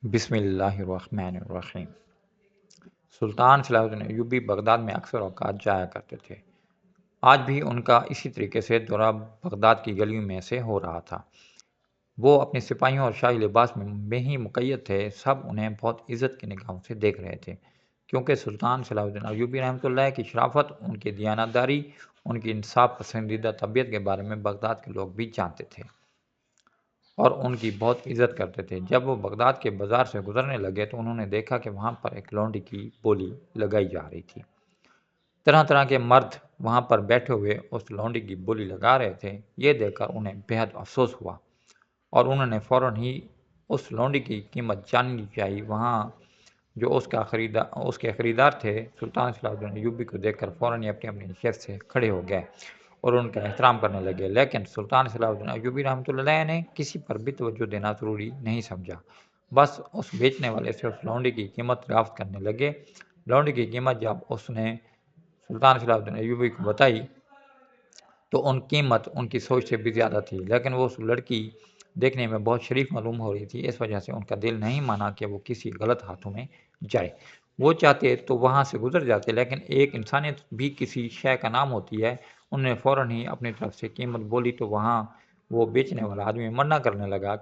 بسم اللہ الرحمن الرحیم۔ سلطان صلاح الدین ایوبی بغداد میں اکثر اوقات جایا کرتے تھے۔ آج بھی ان کا اسی طریقے سے دورہ بغداد کی گلیوں میں سے ہو رہا تھا۔ وہ اپنے سپاہیوں اور شاہی لباس میں ہی مقید تھے، سب انہیں بہت عزت کی نگاہوں سے دیکھ رہے تھے، کیونکہ سلطان صلاح الدین ایوبی رحمۃ اللہ کی شرافت، ان کی دیانتداری، ان کی انصاف پسندیدہ طبیعت کے بارے میں بغداد کے لوگ بھی جانتے تھے اور ان کی بہت عزت کرتے تھے۔ جب وہ بغداد کے بازار سے گزرنے لگے تو انہوں نے دیکھا کہ وہاں پر ایک لونڈی کی بولی لگائی جا رہی تھی۔ طرح طرح کے مرد وہاں پر بیٹھے ہوئے اس لونڈی کی بولی لگا رہے تھے۔ یہ دیکھ کر انہیں بہت افسوس ہوا اور انہوں نے فوراً ہی اس لونڈی کی قیمت جاننی چاہی۔ وہاں جو اس کے خریدار تھے، سلطان صلاح الدین ایوبی کو دیکھ کر فوراً ہی اپنی اپنی نشست سے کھڑے ہو گئے اور ان کا احترام کرنے لگے، لیکن سلطان صلاح الدین ایوبی رحمۃ اللہ نے کسی پر بھی توجہ دینا ضروری نہیں سمجھا، بس اس بیچنے والے سے اس لونڈی کی قیمت دریافت کرنے لگے۔ لونڈی کی قیمت جب اس نے سلطان صلاح الدین ایوبی کو بتائی تو ان قیمت ان کی سوچ سے بھی زیادہ تھی، لیکن وہ اس لڑکی دیکھنے میں بہت شریف معلوم ہو رہی تھی، اس وجہ سے ان کا دل نہیں مانا کہ وہ کسی غلط ہاتھوں میں جائے۔ وہ چاہتے تو وہاں سے گزر جاتے، لیکن ایک انسانیت بھی کسی شے کا نام ہوتی ہے۔ انہوں نے فوراً ہی اپنی طرف سے قیمت بولی تو وہاں وہ بیچنے والا آدمی منع کرنے لگا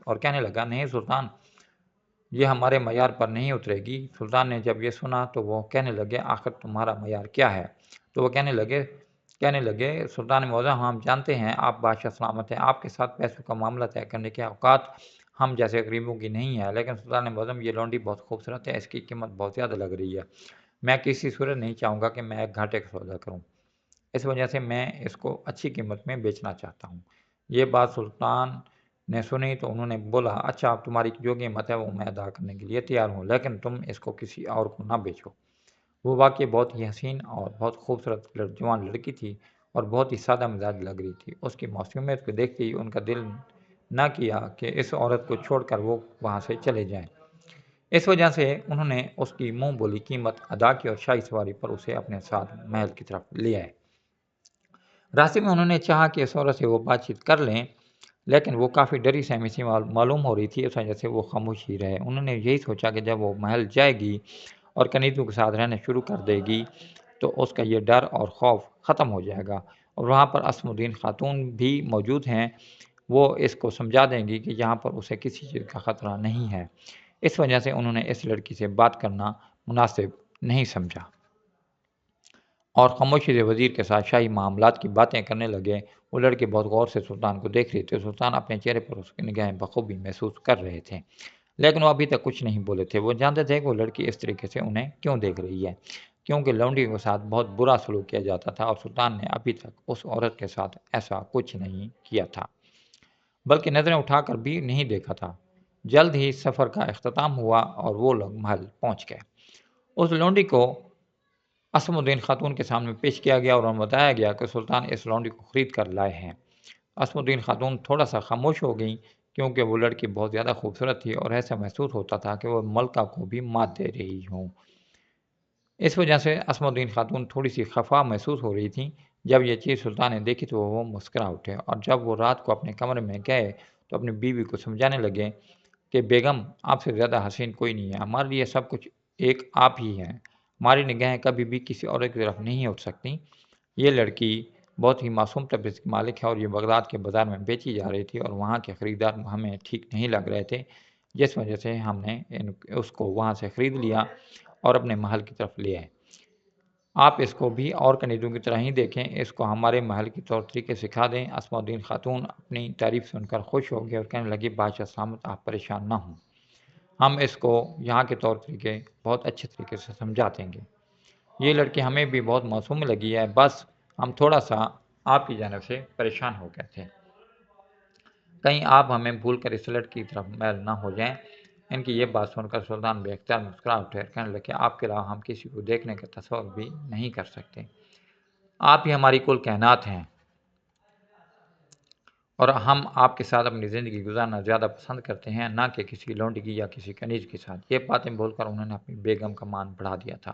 اور کہنے لگا، نہیں سلطان، یہ ہمارے معیار پر نہیں اترے گی۔ سلطان نے جب یہ سنا تو وہ کہنے لگے، آخر تمہارا معیار کیا ہے؟ تو وہ کہنے لگے سلطان معظم، ہم جانتے ہیں آپ بادشاہ سلامت ہیں، آپ کے ساتھ پیسوں کا معاملہ طے کرنے کے اوقات ہم جیسے غریبوں کی نہیں ہے، لیکن سلطان معظم یہ لونڈی بہت خوبصورت ہے، اس کی قیمت بہت زیادہ لگ رہی ہے، میں کسی صورت نہیں چاہوں گا کہ میں ایک گھاٹے کا سودا کروں، اس وجہ سے میں اس کو اچھی قیمت میں بیچنا چاہتا ہوں۔ یہ بات سلطان نے سنی تو انہوں نے بولا، اچھا اب تمہاری جو قیمت ہے وہ میں ادا کرنے کے لیے تیار ہوں، لیکن تم اس کو کسی اور کو نہ بیچو۔ وہ واقعی بہت ہی حسین اور بہت خوبصورت جوان لڑکی تھی اور بہت ہی سادہ مزاج لگ رہی تھی۔ اس کی معصومیت کو دیکھتے ہی ان کا دل نہ کیا کہ اس عورت کو چھوڑ کر وہ وہاں سے چلے جائیں۔ اس وجہ سے انہوں نے اس کی منہ بولی قیمت ادا کی اور شاہی سواری پر اسے اپنے ساتھ محل کی طرف لے آئے۔ راستے میں انہوں نے چاہا کہ اس عورت سے وہ بات چیت کر لیں، لیکن وہ کافی ڈری سہمی سی معلوم ہو رہی تھی، اس وجہ سے وہ خاموش ہی رہے۔ انہوں نے یہی سوچا کہ جب وہ محل جائے گی اور کنیزوں کے ساتھ رہنا شروع کر دے گی تو اس کا یہ ڈر اور خوف ختم ہو جائے گا، اور وہاں پر اسم الدین خاتون بھی موجود ہیں، وہ اس کو سمجھا دیں گی کہ یہاں پر اسے کسی چیز کا خطرہ نہیں ہے۔ اس وجہ سے انہوں نے اس لڑکی سے بات کرنا مناسب نہیں سمجھا اور خاموشی سے وزیر کے ساتھ شاہی معاملات کی باتیں کرنے لگے۔ وہ لڑکے بہت غور سے سلطان کو دیکھ رہے تھے، سلطان اپنے چہرے پر اس کی نگاہیں بخوبی محسوس کر رہے تھے، لیکن وہ ابھی تک کچھ نہیں بولے تھے۔ وہ جانتے تھے کہ وہ لڑکی اس طریقے سے انہیں کیوں دیکھ رہی ہے، کیونکہ لونڈی کے ساتھ بہت برا سلوک کیا جاتا تھا اور سلطان نے ابھی تک اس عورت کے ساتھ ایسا کچھ نہیں کیا تھا، بلکہ نظریں اٹھا کر بھی نہیں دیکھا تھا۔ جلد ہی سفر کا اختتام ہوا اور وہ لوگ محل پہنچ گئے۔ اس لونڈی کو اسم الدین خاتون کے سامنے پیش کیا گیا اور انہیں بتایا گیا کہ سلطان اس لونڈی کو خرید کر لائے ہیں۔ اسم الدین خاتون تھوڑا سا خاموش ہو گئیں، کیونکہ وہ لڑکی بہت زیادہ خوبصورت تھی اور ایسا محسوس ہوتا تھا کہ وہ ملکہ کو بھی مات دے رہی ہوں۔ اس وجہ سے اسم الدین خاتون تھوڑی سی خفا محسوس ہو رہی تھیں۔ جب یہ چیز سلطان نے دیکھی تو وہ مسکرا اٹھے اور جب وہ رات کو اپنے کمرے میں گئے تو اپنی بیوی کو سمجھانے لگے کہ بیگم، آپ سے زیادہ حسین کوئی نہیں ہے، ہمارے لیے سب کچھ ایک آپ ہی ہیں، ہماری نگاہیں کبھی بھی کسی اور کی طرف نہیں اٹھ سکتی۔ یہ لڑکی بہت ہی معصوم طبیعت کی مالک ہے اور یہ بغداد کے بازار میں بیچی جا رہی تھی اور وہاں کے خریدار ہمیں ٹھیک نہیں لگ رہے تھے، جس وجہ سے ہم نے اس کو وہاں سے خرید لیا اور اپنے محل کی طرف لے آئے۔ آپ اس کو بھی اور کنیزوں کی طرح ہی دیکھیں، اس کو ہمارے محل کی طور طریقے سکھا دیں۔ اسم الدین خاتون اپنی تعریف سن کر خوش ہو گئی اور کہنے لگی، بادشاہ سلامت، آپ پریشان نہ ہوں، ہم اس کو یہاں کے طور طریقے بہت اچھے طریقے سے سمجھا دیں گے۔ یہ لڑکی ہمیں بھی بہت معصوم لگی ہے، بس ہم تھوڑا سا آپ کی جانب سے پریشان ہو گئے تھے، کہیں آپ ہمیں بھول کر اس لڑکی کی طرف میل نہ ہو جائیں۔ ان کی یہ بات سن کر سلطان بے اختیار مسکرا اٹھے اور کہنے لگے، آپ کے علاوہ ہم کسی کو دیکھنے کا تصور بھی نہیں کر سکتے، آپ ہی ہماری کل کائنات ہیں اور ہم آپ کے ساتھ اپنی زندگی گزارنا زیادہ پسند کرتے ہیں، نہ کہ کسی لونڈی یا کسی کنیز کے ساتھ۔ یہ باتیں بول کر انہوں نے اپنی بیگم کا مان بڑھا دیا تھا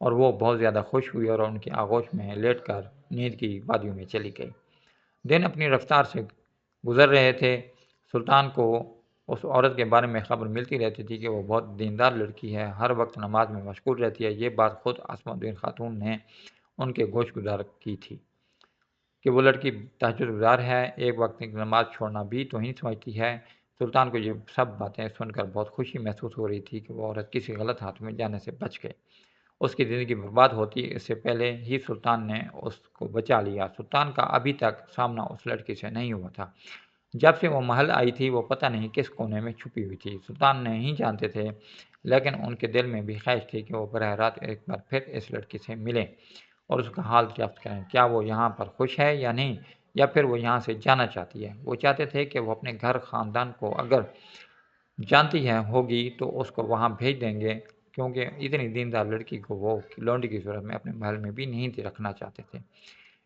اور وہ بہت زیادہ خوش ہوئی اور ان کی آغوش میں لیٹ کر نیند کی وادیوں میں چلی گئی۔ دن اپنی رفتار سے گزر رہے تھے۔ سلطان کو اس عورت کے بارے میں خبر ملتی رہتی تھی کہ وہ بہت دیندار لڑکی ہے، ہر وقت نماز میں مشغول رہتی ہے۔ یہ بات خود اسماء الدین خاتون نے ان کے گوش گزار کی تھی کہ وہ لڑکی تہجد گزار ہے، ایک وقت کی نماز چھوڑنا بھی توہین سمجھتی ہے۔ سلطان کو یہ سب باتیں سن کر بہت خوشی محسوس ہو رہی تھی کہ وہ عورت کسی غلط ہاتھ میں جانے سے بچ گئی۔ اس کی زندگی برباد ہوتی اس سے پہلے ہی سلطان نے اس کو بچا لیا۔ سلطان کا ابھی تک سامنا اس لڑکی سے نہیں ہوا تھا۔ جب سے وہ محل آئی تھی وہ پتہ نہیں کس کونے میں چھپی ہوئی تھی، سلطان نہیں جانتے تھے، لیکن ان کے دل میں بھی خواہش تھی کہ وہ براہ راست ایک بار پھر اس لڑکی سے ملیں اور اس کا حال دریافت کریں، کیا وہ یہاں پر خوش ہے یا نہیں، یا پھر وہ یہاں سے جانا چاہتی ہے۔ وہ چاہتے تھے کہ وہ اپنے گھر خاندان کو اگر جانتی ہے ہوگی تو اس کو وہاں بھیج دیں گے، کیونکہ اتنی دیندار لڑکی کو وہ لونڈی کی صورت میں اپنے محل میں بھی نہیں رکھنا چاہتے تھے۔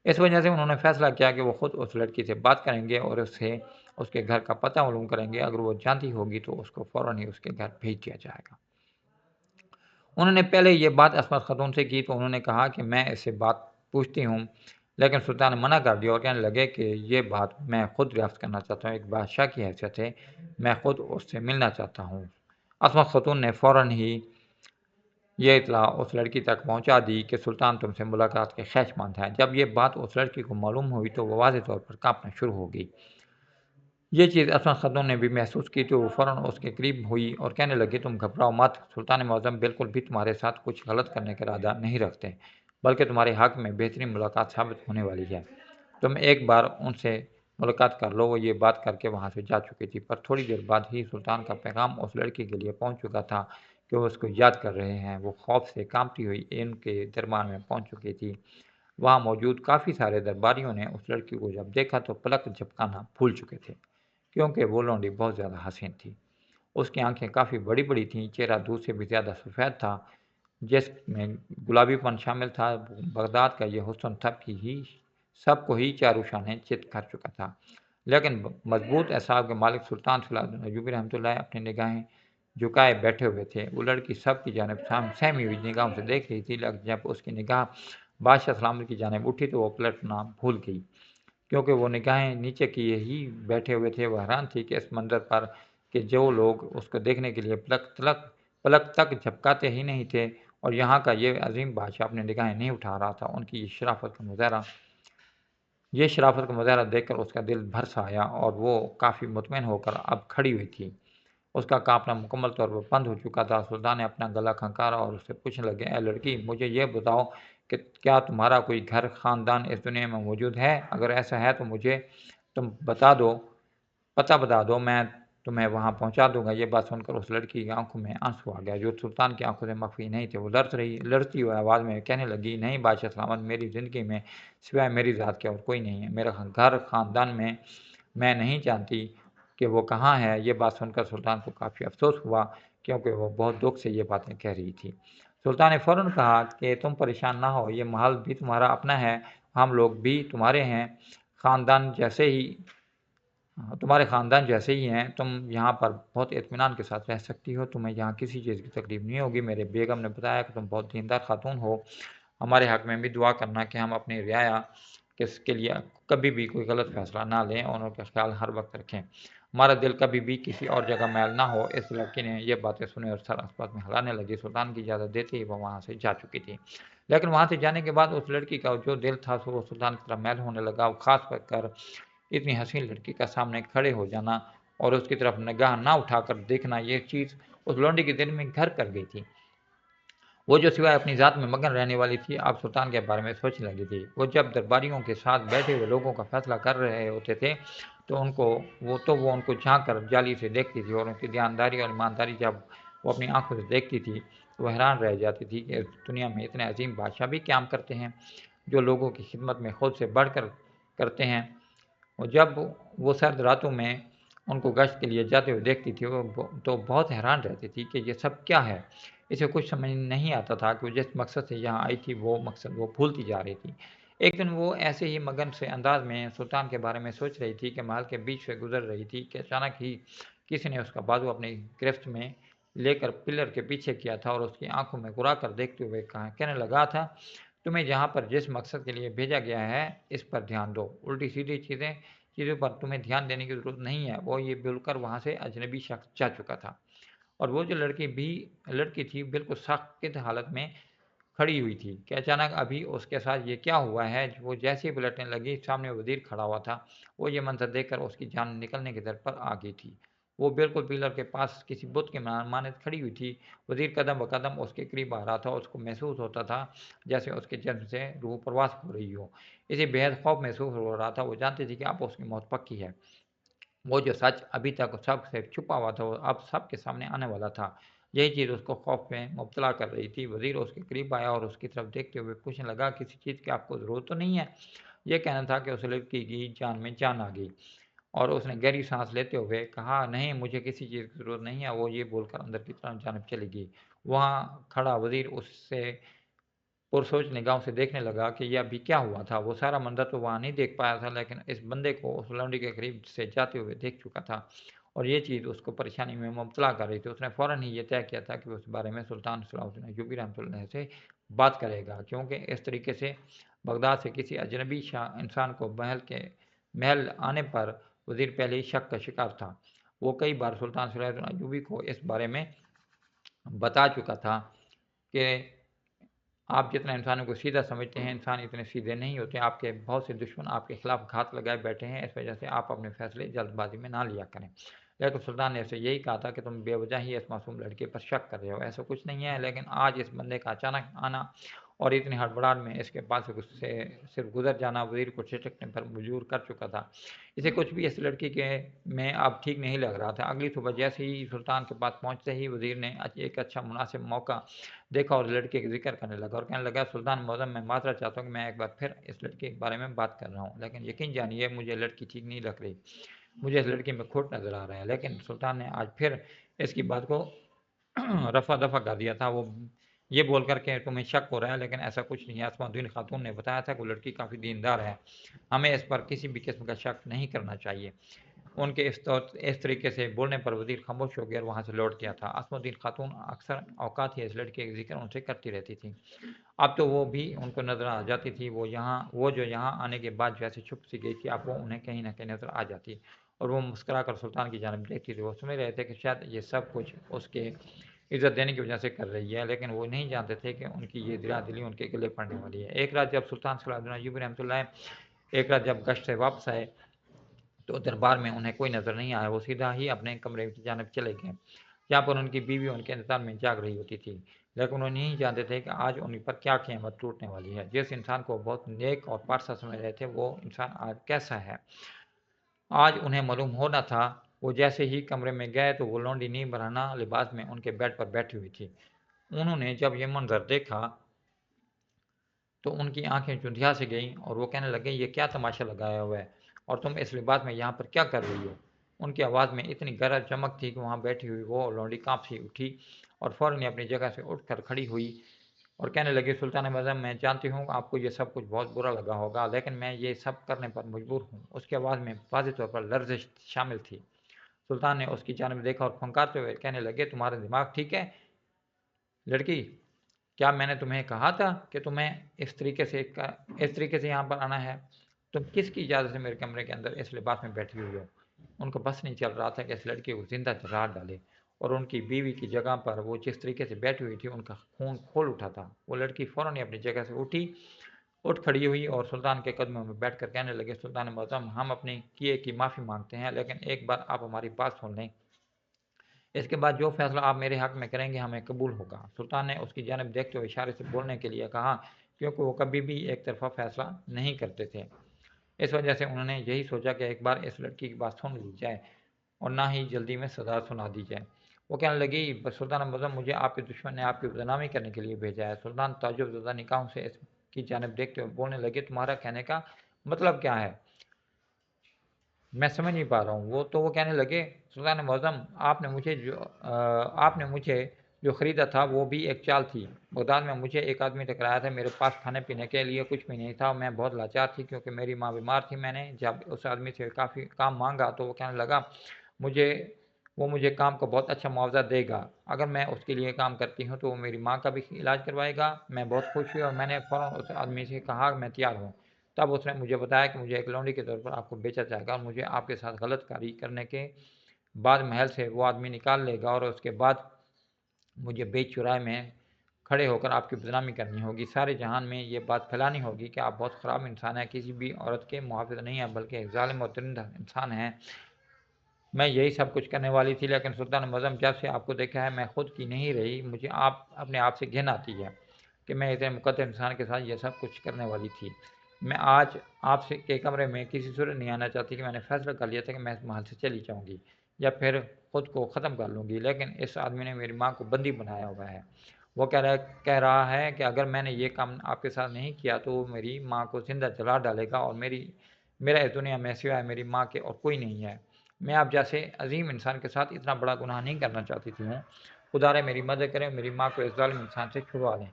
اس وجہ سے انہوں نے فیصلہ کیا کہ وہ خود اس لڑکی سے بات کریں گے اور اسے اس کے گھر کا پتہ معلوم کریں گے، اگر وہ جانتی ہوگی تو اس کو فوراً ہی اس کے گھر بھیج دیا جائے گا۔ انہوں نے پہلے یہ بات عصمت خاتون سے کی تو انہوں نے کہا کہ میں اس سے بات پوچھتی ہوں، لیکن سلطان نے منع کر دیا اور کہنے لگے کہ یہ بات میں خود دریافت کرنا چاہتا ہوں، ایک بادشاہ کی حیثیت سے میں خود اس سے ملنا چاہتا ہوں۔ عصمت خاتون نے فوراً ہی یہ اطلاع اس لڑکی تک پہنچا دی کہ سلطان تم سے ملاقات کے خواہش مند ہے۔ جب یہ بات اس لڑکی کو معلوم ہوئی تو وہ واضح طور پر کانپنا شروع ہو گئی۔ یہ چیز عصمت خاتون نے بھی محسوس کی تو وہ فوراً اس کے قریب ہوئی اور کہنے لگی تم گھبراؤ مت، سلطان معظم بالکل بھی تمہارے ساتھ کچھ غلط کرنے کا ارادہ نہیں رکھتے، بلکہ تمہارے حق میں بہترین ملاقات ثابت ہونے والی ہے۔ تم ایک بار ان سے ملاقات کر لو۔ وہ یہ بات کر کے وہاں سے جا چکی تھی، پر تھوڑی دیر بعد ہی سلطان کا پیغام اس لڑکی کے لیے پہنچ چکا تھا کہ وہ اس کو یاد کر رہے ہیں۔ وہ خوف سے کانپتی ہوئی ان کے دربار میں پہنچ چکی تھی۔ وہاں موجود کافی سارے درباریوں نے اس لڑکی کو جب دیکھا تو پلک جھپکانا بھول چکے تھے، کیونکہ وہ لونڈی بہت زیادہ حسین تھی۔ اس کی آنکھیں کافی بڑی بڑی تھیں، چہرہ دودھ سے بھی زیادہ سفید تھا، جس میں گلابی پن شامل تھا۔ بغداد کا یہ حسن سب کو ہی چارو شانے چت کر چکا تھا، لیکن مضبوط اعصاب کے مالک سلطان صلاح الدین ایوبی رحمۃ اللہ اپنی نگاہیں جھکائے بیٹھے ہوئے تھے۔ وہ لڑکی سب کی جانب سہمی ہوئی نگاہوں سے دیکھ رہی تھی، لیکن جب اس کی نگاہ بادشاہ سلامت کی جانب اٹھی تو وہ پلٹنا بھول گئی، کیونکہ وہ نگاہیں نیچے کیے ہی بیٹھے ہوئے تھے۔ وہ حیران تھی کہ اس منظر پر کہ جو لوگ اس کو دیکھنے کے لیے پلک تک جھپکاتے ہی نہیں تھے، اور یہاں کا یہ عظیم بادشاہ اپنی نگاہیں نہیں اٹھا رہا تھا۔ ان کی یہ شرافت کا مظاہرہ دیکھ کر اس کا دل بھر سا آیا اور وہ کافی مطمئن ہو کر اب کھڑی ہوئی تھی۔ اس کا کانپنا مکمل طور پر بند ہو چکا تھا۔ سلطان نے اپنا گلا کھنکارا اور اس سے پوچھنے لگے، اے لڑکی، مجھے یہ بتاؤ کہ کیا تمہارا کوئی گھر خاندان اس دنیا میں موجود ہے؟ اگر ایسا ہے تو مجھے تم پتہ بتا دو، میں تمہیں وہاں پہنچا دوں گا۔ یہ بات سن کر اس لڑکی کی آنکھوں میں آنسو آ گیا، جو سلطان کی آنکھوں سے مخفی نہیں تھے۔ وہ لڑتی ہوئی آواز میں کہنے لگی، نہیں بادشاہ سلامت، میری زندگی میں سوائے میری ذات کے اور کوئی نہیں ہے۔ میرا گھر خاندان میں نہیں جانتی کہ وہ کہاں ہے۔ یہ بات سن کر سلطان کو کافی افسوس ہوا، کیونکہ وہ بہت دکھ سے یہ باتیں کہہ رہی تھی۔ سلطان نے فوراً کہا کہ تم پریشان نہ ہو، یہ محل بھی تمہارا اپنا ہے، ہم لوگ بھی تمہارے خاندان جیسے ہی ہیں، تم یہاں پر بہت اطمینان کے ساتھ رہ سکتی ہو، تمہیں یہاں کسی چیز کی تکلیف نہیں ہوگی۔ میرے بیگم نے بتایا کہ تم بہت دیندار خاتون ہو، ہمارے حق میں بھی دعا کرنا کہ ہم اپنی رعایا کے لیے کبھی بھی کوئی غلط فیصلہ نہ لیں اور ان کا خیال ہر وقت رکھیں، ہمارا دل کبھی بھی کسی اور جگہ میل نہ ہو۔ اس لڑکی نے یہ باتیں سنی اور سر اسپاس میں ہلانے لگی۔ سلطان کی اجازت دیتے ہی وہ وہاں سے جا چکی تھی، لیکن وہاں سے جانے کے بعد اس لڑکی کا جو دل تھا وہ سلطان کی طرف میل ہونے لگا۔ خاص کر اتنی حسین لڑکی کا سامنے کھڑے ہو جانا اور اس کی طرف نگاہ نہ اٹھا کر دیکھنا، یہ چیز اس لونڈی کے دل میں گھر کر گئی تھی۔ وہ جو سوائے اپنی ذات میں مگن رہنے والی تھی، اب سلطان کے بارے میں سوچنے لگی تھی۔ وہ جب درباریوں کے ساتھ بیٹھے ہوئے لوگوں کا فیصلہ کر رہے ہوتے تھے تو وہ ان کو جھانک کر جالی سے دیکھتی تھی، اور ان کی دیانتداری اور ایمانداری جب وہ اپنی آنکھوں سے دیکھتی تھی تو وہ حیران رہ جاتی تھی کہ اس دنیا میں اتنے عظیم بادشاہ بھی قیام کرتے ہیں جو لوگوں کی خدمت میں خود سے بڑھ کر کرتے ہیں۔ اور جب وہ سرد راتوں میں ان کو گشت کے لیے جاتے ہوئے دیکھتی تھی تو بہت حیران رہتی تھی کہ یہ سب کیا ہے۔ اسے کچھ سمجھ نہیں آتا تھا کہ وہ جس مقصد سے یہاں آئی تھی وہ مقصد وہ بھولتی جا رہی تھی۔ ایک دن وہ ایسے ہی مگن سے انداز میں سلطان کے بارے میں سوچ رہی تھی کہ محل کے بیچ سے گزر رہی تھی کہ اچانک ہی کسی نے اس کا بازو اپنی گرفت میں لے کر پلر کے پیچھے کیا تھا اور اس کی آنکھوں میں گرا کر دیکھتے ہوئے کہنے لگا تھا، تمہیں یہاں پر جس مقصد کے لیے بھیجا گیا ہے اس پر دھیان دو، الٹی سیدھی چیزیں چیزوں پر تمہیں دھیان دینے کی ضرورت نہیں ہے۔ وہ یہ بول کر وہاں سے اجنبی شخص جا چکا تھا، اور وہ جو لڑکی تھی بالکل ساکت حالت میں کھڑی ہوئی تھی کہ اچانک ابھی اس کے ساتھ یہ کیا ہوا ہے۔ وہ جیسے ہی پلٹنے لگی، سامنے وزیر کھڑا ہوا تھا۔ وہ یہ منظر دیکھ کر اس کی جان نکلنے کی در پر آ گئی تھی۔ وہ بالکل پلر کے پاس کسی بت کے مانند کھڑی ہوئی تھی۔ وزیر قدم بقدم اس کے قریب آ رہا تھا۔ اس کو محسوس ہوتا تھا جیسے اس کے جسم سے روح پرواز ہو رہی ہو۔ اسے بےحد خوف محسوس ہو رہا تھا۔ وہ جانتی تھی کہ اب اس کی موت پکی ہے۔ وہ جو سچ ابھی تک سب سے چھپا ہوا تھا وہ اب سب کے سامنے آنے والا تھا۔ یہی چیز اس کو خوف میں مبتلا کر رہی تھی۔ وزیر اس کے قریب آیا اور اس کی طرف دیکھتے ہوئے پوچھنے لگا، کسی چیز کی آپ کو ضرورت تو نہیں ہے؟ یہ کہنا تھا کہ اس لڑکی کی جان میں جان آ گئی، اور اس نے گہری سانس لیتے ہوئے کہا، نہیں مجھے کسی چیز کی ضرورت نہیں ہے۔ وہ یہ بول کر اندر کی جانب چلی گئی۔ وہاں کھڑا وزیر اس سے پرسوچ نگاہوں سے دیکھنے لگا کہ یہ ابھی کیا ہوا تھا۔ وہ سارا منظر تو وہاں نہیں دیکھ پایا تھا، لیکن اس بندے کو اس لونڈی کے قریب سے جاتے ہوئے دیکھ چکا تھا، اور یہ چیز اس کو پریشانی میں مبتلا کر رہی تھی۔ اس نے فوراً ہی یہ طے کیا تھا کہ اس بارے میں سلطان صلاح الدین ایوبی رحمۃ اللہ علیہ سے بات کرے گا، کیونکہ اس طریقے سے بغداد سے کسی اجنبی انسان کو محل آنے پر وزیر پہلے ہی شک کا شکار تھا۔ وہ کئی بار سلطان صلاح الدین ایوبی کو اس بارے میں بتا چکا تھا کہ آپ جتنا انسانوں کو سیدھا سمجھتے ہیں، انسان اتنے سیدھے نہیں ہوتے۔ آپ کے بہت سے دشمن آپ کے خلاف گھات لگائے بیٹھے ہیں، اس وجہ سے آپ اپنے فیصلے جلد بازی میں نہ لیا کریں۔ لیکن سلطان نے اسے یہی کہا تھا کہ تم بے وجہ ہی اس معصوم لڑکے پر شک کر رہے ہو، ایسا کچھ نہیں ہے۔ لیکن آج اس بندے کا اچانک آنا اور اتنی ہڑبڑاہٹ میں اس کے پاس سے صرف گزر جانا وزیر کو چھٹکنے پر مجبور کر چکا تھا۔ اسے کچھ بھی اس لڑکی کے میں اب ٹھیک نہیں لگ رہا تھا۔ اگلی صبح جیسے ہی سلطان کے پاس پہنچتے ہی وزیر نے ایک اچھا مناسب موقع دیکھا اور لڑکے کا ذکر کرنے لگا، اور کہنے لگا، سلطان معظم میں معذرت چاہتا ہوں کہ میں ایک بار پھر اس لڑکی کے بارے میں بات کر رہا ہوں، لیکن یقین جانیے مجھے لڑکی ٹھیک نہیں لگ رہی، مجھے اس لڑکی میں کھوٹ نظر آ رہا ہے۔ لیکن سلطان نے آج پھر اس کی بات کو رفع دفع کر دیا تھا۔ وہ یہ بول کر کہ تمہیں شک ہو رہا ہے، لیکن ایسا کچھ نہیں ہے۔ اسماء الدین خاتون نے بتایا تھا کہ وہ لڑکی کافی دیندار ہے، ہمیں اس پر کسی بھی قسم کا شک نہیں کرنا چاہیے۔ ان کے اس طریقے سے بولنے پر وزیر خاموش ہو گیا اور وہاں سے لوٹ گیا تھا۔ اسماء الدین خاتون اکثر اوقات ہی اس لڑکے کا ذکر ان سے کرتی رہتی تھی۔ اب تو وہ بھی ان کو نظر آ جاتی تھی۔ وہ جو یہاں آنے کے بعد جیسے چھپ سی گئی تھی، اب وہ انہیں کہیں نہ کہیں نظر آ جاتی، اور وہ مسکرا کر سلطان کی جانب دیکھتی تھی۔ وہ سمجھ رہے تھے کہ شاید یہ سب کچھ اس کے عزت دینے کی وجہ سے کر رہی ہے، لیکن وہ نہیں جانتے تھے کہ ان کی یہ درا دلی ان کے گلے پڑنے والی ہے۔ ایک رات جب سلطان صلاح الدین ایوبی رحمۃ اللہ جب گشت سے واپس آئے تو دربار میں انہیں کوئی نظر نہیں آیا۔ وہ سیدھا ہی اپنے کمرے کی جانب چلے گئے، جہاں پر ان کی بیوی ان کے انتظار میں جاگ رہی ہوتی تھی، لیکن وہ نہیں جانتے تھے کہ آج ان پر کیا قیامت ٹوٹنے والی ہے۔ جس انسان کو بہت نیک اور پارسا سمجھ رہے تھے، وہ انسان آج کیسا ہے، آج انہیں معلوم ہونا تھا۔ وہ جیسے ہی کمرے میں گئے تو وہ لونڈی نیم برہنہ لباس میں ان کے بیڈ پر بیٹھی ہوئی تھی۔ انہوں نے جب یہ منظر دیکھا تو ان کی آنکھیں چندھیا سے گئیں، اور وہ کہنے لگے، یہ کیا تماشا لگایا ہوا ہے، اور تم اس لباس میں یہاں پر کیا کر رہی ہو؟ ان کی آواز میں اتنی گرج چمک تھی کہ وہاں بیٹھی ہوئی وہ لونڈی کانپ سی اٹھی اور فوراً اپنی جگہ سے اٹھ کر کھڑی ہوئی اور کہنے لگی، سلطان معظم میں جانتی ہوں آپ کو یہ سب کچھ بہت برا لگا ہوگا، لیکن میں یہ سب کرنے پر مجبور ہوں۔ اس کی آواز میں واضح طور پر لرزش شامل تھی۔ سلطان نے اس کی جانب دیکھا اور پھنکارتے ہوئے کہنے لگے، تمہارا دماغ ٹھیک ہے لڑکی؟ کیا میں نے تمہیں کہا تھا کہ تمہیں اس طریقے سے یہاں پر آنا ہے؟ تم کس کی اجازت سے میرے کمرے کے اندر اس لباس میں بیٹھی ہوئی ہو؟ ان کو بس نہیں چل رہا تھا کہ اس لڑکی کو زندہ جلا ڈالے، اور ان کی بیوی کی جگہ پر وہ جس طریقے سے بیٹھی ہوئی تھی ان کا خون کھول اٹھا تھا۔ وہ لڑکی فوراً اپنی جگہ سے اٹھ کھڑی ہوئی اور سلطان کے قدموں میں بیٹھ کر کہنے لگے، سلطان معظم ہم اپنے کیے کی معافی مانگتے ہیں، لیکن ایک بار آپ ہماری بات سن لیں، اس کے بعد جو فیصلہ آپ میرے حق میں کریں گے ہمیں قبول ہوگا۔ سلطان نے اس کی جانب دیکھتے ہوئے اشارے سے بولنے کے لیے کہا، کیونکہ وہ کبھی بھی ایک طرفہ فیصلہ نہیں کرتے تھے۔ اس وجہ سے انہوں نے یہی سوچا کہ ایک بار اس لڑکی کی بات سن لی جائے اور نہ ہی جلدی میں سزا سنا دی جائے۔ وہ کہنے لگی، سلطان معظم مجھے آپ کے دشمن نے آپ کی بدنامی کرنے کے لیے بھیجا ہے۔ سلطان تعجب زدہ نگاہوں سے اس کی جانب دیکھتے ہوئے بولنے لگے، تمہارا کہنے کا مطلب کیا ہے؟ میں سمجھ نہیں پا رہا ہوں۔ وہ کہنے لگے، سلطان معظم آپ نے مجھے جو خریدا تھا وہ بھی ایک چال تھی۔ بغداد میں مجھے ایک آدمی ٹکرایا تھا، میرے پاس کھانے پینے کے لیے کچھ بھی نہیں تھا، میں بہت لاچار تھی کیونکہ میری ماں بیمار تھی۔ میں نے جب اس آدمی سے کافی کام مانگا تو وہ کہنے لگا مجھے کام کا بہت اچھا معاوضہ دے گا، اگر میں اس کے لیے کام کرتی ہوں تو وہ میری ماں کا بھی علاج کروائے گا۔ میں بہت خوش ہوئی اور میں نے فوراً اس آدمی سے کہا، میں تیار ہوں۔ تب اس نے مجھے بتایا کہ مجھے ایک لونڈی کے طور پر آپ کو بیچا جائے گا اور مجھے آپ کے ساتھ غلط کاری کرنے کے بعد محل سے وہ آدمی نکال لے گا اور اس کے بعد مجھے بیچ چرائے میں کھڑے ہو کر آپ کی بدنامی کرنی ہوگی، سارے جہان میں یہ بات پھیلانی ہوگی کہ آپ بہت خراب انسان ہیں، کسی بھی عورت کے محافظ نہیں ہیں بلکہ ایک ظالم اور درندہ انسان ہیں۔ میں یہی سب کچھ کرنے والی تھی، لیکن سلطان معظم جب سے آپ کو دیکھا ہے میں خود کی نہیں رہی، مجھے اپنے آپ سے گھن آتی ہے کہ میں اتنے مقدس انسان کے ساتھ یہ سب کچھ کرنے والی تھی۔ میں آج آپ سے کے کمرے میں کسی صورت نہیں آنا چاہتی کہ میں نے فیصلہ کر لیا تھا کہ میں اس محل سے چلی جاؤں گی یا پھر خود کو ختم کر لوں گی، لیکن اس آدمی نے میری ماں کو بندی بنایا ہوا ہے۔ وہ کہہ رہا ہے کہ اگر میں نے یہ کام آپ کے ساتھ نہیں کیا تو وہ میری ماں کو زندہ جلا ڈالے گا اور میرا اس دنیا میں سوائے میری ماں کے اور کوئی نہیں ہے۔ میں آپ جیسے عظیم انسان کے ساتھ اتنا بڑا گناہ نہیں کرنا چاہتی تھی ہوں۔ خدا رے میری مدد کریں، میری ماں کو اس ظالم انسان سے چھڑوا لیں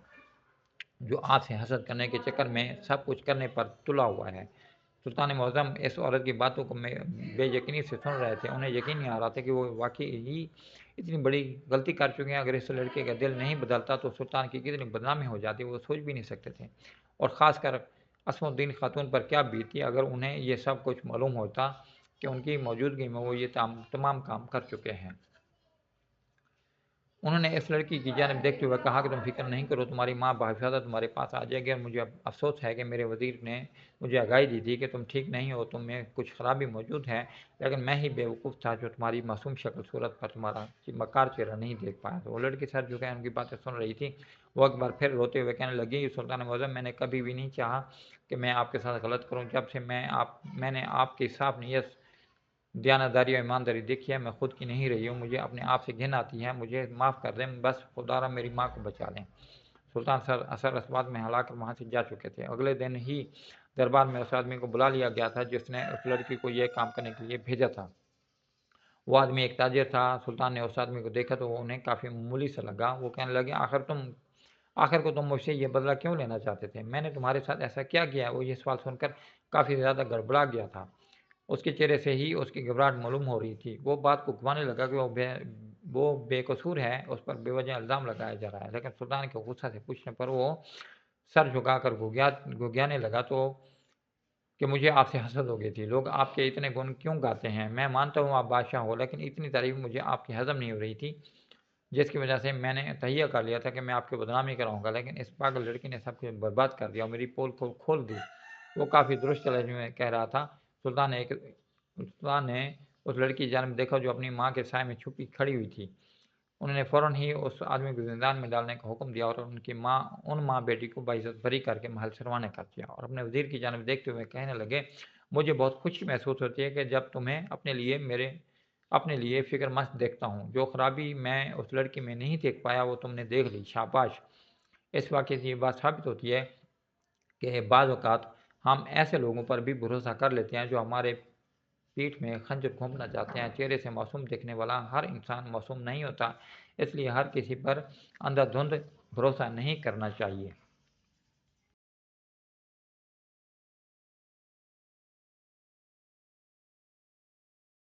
جو آپ سے حسد کرنے کے چکر میں سب کچھ کرنے پر تلا ہوا ہے۔ سلطان معظم اس عورت کی باتوں کو بے یقینی سے سن رہے تھے، انہیں یقین نہیں آ رہا تھا کہ وہ واقعی ہی اتنی بڑی غلطی کر چکے ہیں۔ اگر اس لڑکے کا دل نہیں بدلتا تو سلطان کی کتنی بدنامی ہو جاتی وہ سوچ بھی نہیں سکتے تھے، اور خاص کر اسم الدین خاتون پر کیا بیتی اگر انہیں یہ سب کچھ معلوم ہوتا کہ ان کی موجودگی میں وہ یہ تمام کام کر چکے ہیں۔ انہوں نے اس لڑکی کی جانب دیکھتے ہوئے کہا کہ تم فکر نہیں کرو، تمہاری ماں بحفاظت تمہارے پاس آ جائے گی، اور مجھے افسوس ہے کہ میرے وزیر نے مجھے آگاہی دی تھی کہ تم ٹھیک نہیں ہو، تم میں کچھ خرابی موجود ہے، لیکن میں ہی بیوقوف تھا جو تمہاری معصوم شکل صورت پر تمہارا مکار چہرہ نہیں دیکھ پایا۔ تو وہ لڑکی سر جھکائے ان کی باتیں سن رہی تھی۔ وہ ایک بار پھر روتے ہوئے کہنے لگی، سلطان معظم میں نے کبھی بھی نہیں چاہا کہ میں آپ کے ساتھ غلط کروں، جب سے میں نے آپ کی صاف نیت، دیانتداری اور ایمانداری دیکھی ہے میں خود کی نہیں رہی ہوں، مجھے اپنے آپ سے گھن آتی ہے، مجھے معاف کر دیں، بس خدا را میری ماں کو بچا لیں۔ سلطان اثر اسباب میں ہلا کر وہاں سے جا چکے تھے۔ اگلے دن ہی دربار میں اس آدمی کو بلا لیا گیا تھا جس نے اس لڑکی کو یہ کام کرنے کے لیے بھیجا تھا۔ وہ آدمی ایک تاجر تھا۔ سلطان نے اس آدمی کو دیکھا تو وہ انہیں کافی معمولی سا لگا۔ وہ کہنے لگے، آخر کو تم مجھ سے یہ بدلہ کیوں لینا چاہتے تھے؟ میں نے تمہارے ساتھ ایسا کیا کیا؟ وہ یہ سوال سن کر کافی زیادہ گڑبڑا گیا تھا، اس کے چہرے سے ہی اس کی گھبراہٹ معلوم ہو رہی تھی۔ وہ بات کو گھمانے لگا کہ وہ بے قصور ہے، اس پر بے وجہ الزام لگایا جا رہا ہے، لیکن سلطان کے غصہ سے پوچھنے پر وہ سر جھکا کر گھگیانے لگا تو کہ مجھے آپ سے حسد ہو گئی تھی، لوگ آپ کے اتنے گن کیوں گاتے ہیں؟ میں مانتا ہوں آپ بادشاہ ہو، لیکن اتنی تعریف مجھے آپ کی ہضم نہیں ہو رہی تھی، جس کی وجہ سے میں نے تہیہ کر لیا تھا کہ میں آپ کی بدنامی کراؤں گا، لیکن اس پاگل لڑکی نے سب کچھ برباد کر دیا اور میری پول کھول دی۔ وہ کافی درست لہجے میں کہہ رہا تھا۔ سلطان نے اس لڑکی کی جانب دیکھا جو اپنی ماں کے سائے میں چھپی کھڑی ہوئی تھی۔ انہوں نے فوراً ہی اس آدمی کو زندان میں ڈالنے کا حکم دیا اور ان ماں بیٹی کو باعزت بری کر کے محل سے روانہ کر دیا، اور اپنے وزیر کی جانب دیکھتے ہوئے کہنے لگے، مجھے بہت خوشی محسوس ہوتی ہے کہ جب تمہیں اپنے لیے فکر مند دیکھتا ہوں۔ جو خرابی میں اس لڑکی میں نہیں دیکھ پایا وہ تم نے دیکھ لی، شاباش۔ اس واقعے سے یہ بات ثابت ہوتی ہے کہ بعض اوقات ہم ایسے لوگوں پر بھی بھروسہ کر لیتے ہیں جو ہمارے پیٹھ میں خنجر گھونپنا چاہتے ہیں۔ چہرے سے معصوم دیکھنے والا ہر انسان معصوم نہیں ہوتا، اس لیے ہر کسی پر اندھا دھند بھروسہ نہیں کرنا چاہیے۔